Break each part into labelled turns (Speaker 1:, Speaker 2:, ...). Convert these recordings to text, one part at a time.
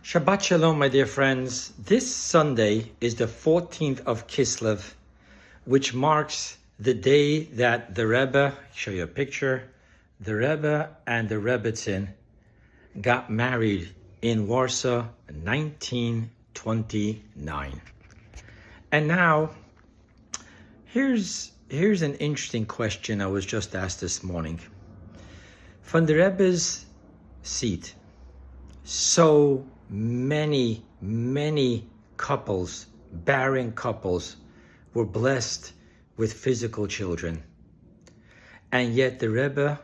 Speaker 1: Shabbat Shalom, my dear friends. This Sunday is the 14th of Kislev, which marks the day that the Rebbe, show you a picture, the Rebbe and the Rebbetzin got married in Warsaw in 1929. And now, here's an interesting question I was just asked this morning. From the Rebbe's seat, so many couples, barren couples, were blessed with physical children. And yet the Rebbe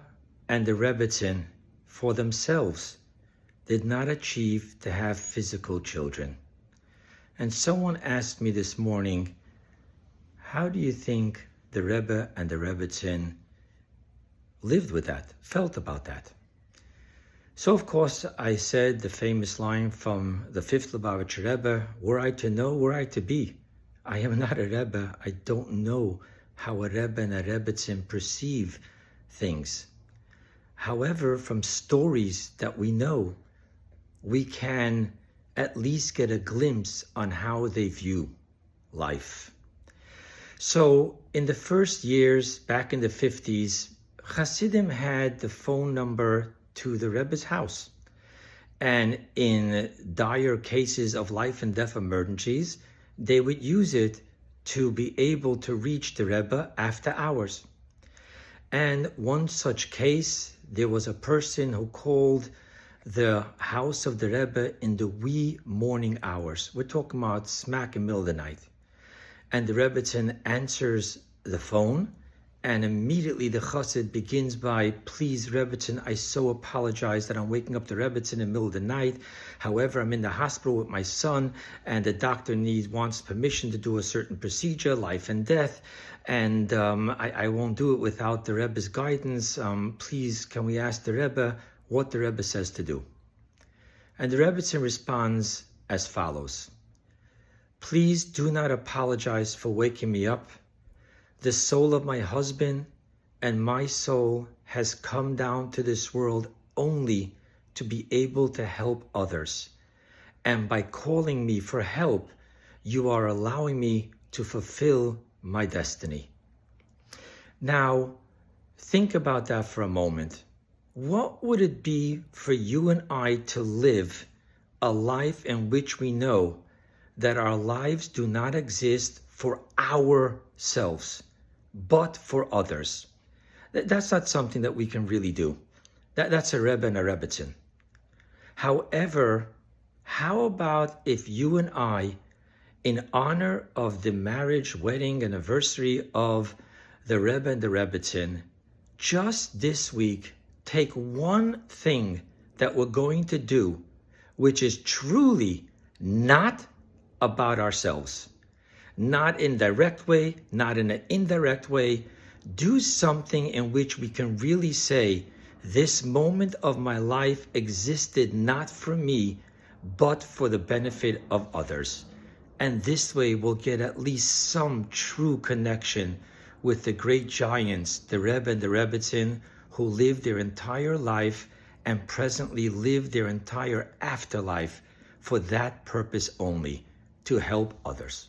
Speaker 1: and the Rebbetzin, for themselves, did not achieve to have physical children. And someone asked me this morning, how do you think the Rebbe and the Rebbetzin lived with that, felt about that? So, of course, I said the famous line from the fifth Lubavitcher Rebbe, were I to know, were I to be. I am not a Rebbe. I don't know how a Rebbe and a Rebbetzin perceive things. However, from stories that we know, we can at least get a glimpse on how they view life. So, in the first years, back in the 50s, Hasidim had the phone number to the Rebbe's house. And in dire cases of life and death emergencies, they would use it to be able to reach the Rebbe after hours. And one such case, there was a person who called the house of the Rebbe in the wee morning hours. We're talking about smack in the middle of the night. And the Rebbetzin answers the phone, and immediately the chassid begins by, please, Rebbetzin, I so apologize that I'm waking up the Rebbetzin in the middle of the night. However, I'm in the hospital with my son, and the doctor wants permission to do a certain procedure, life and death, and I won't do it without the Rebbe's guidance. Please, can we ask the Rebbe what the Rebbe says to do? And the Rebbetzin responds as follows. Please do not apologize for waking me up. The soul of my husband and my soul has come down to this world only to be able to help others. And by calling me for help, you are allowing me to fulfill my destiny. Now, think about that for a moment. What would it be for you and I to live a life in which we know that our lives do not exist for ourselves, but for others? That's not something that we can really do. That's a Rebbe and a Rebbetzin. However, how about if you and I, in honor of the marriage, wedding, anniversary of the Rebbe and the Rebbetzin, just this week, take one thing that we're going to do, which is truly not about ourselves. Not in a direct way, not in an indirect way. Do something in which we can really say, this moment of my life existed not for me, but for the benefit of others. And this way we'll get at least some true connection with the great giants, the Rebbe and the Rebbetzin, who lived their entire life and presently live their entire afterlife for that purpose only, to help others.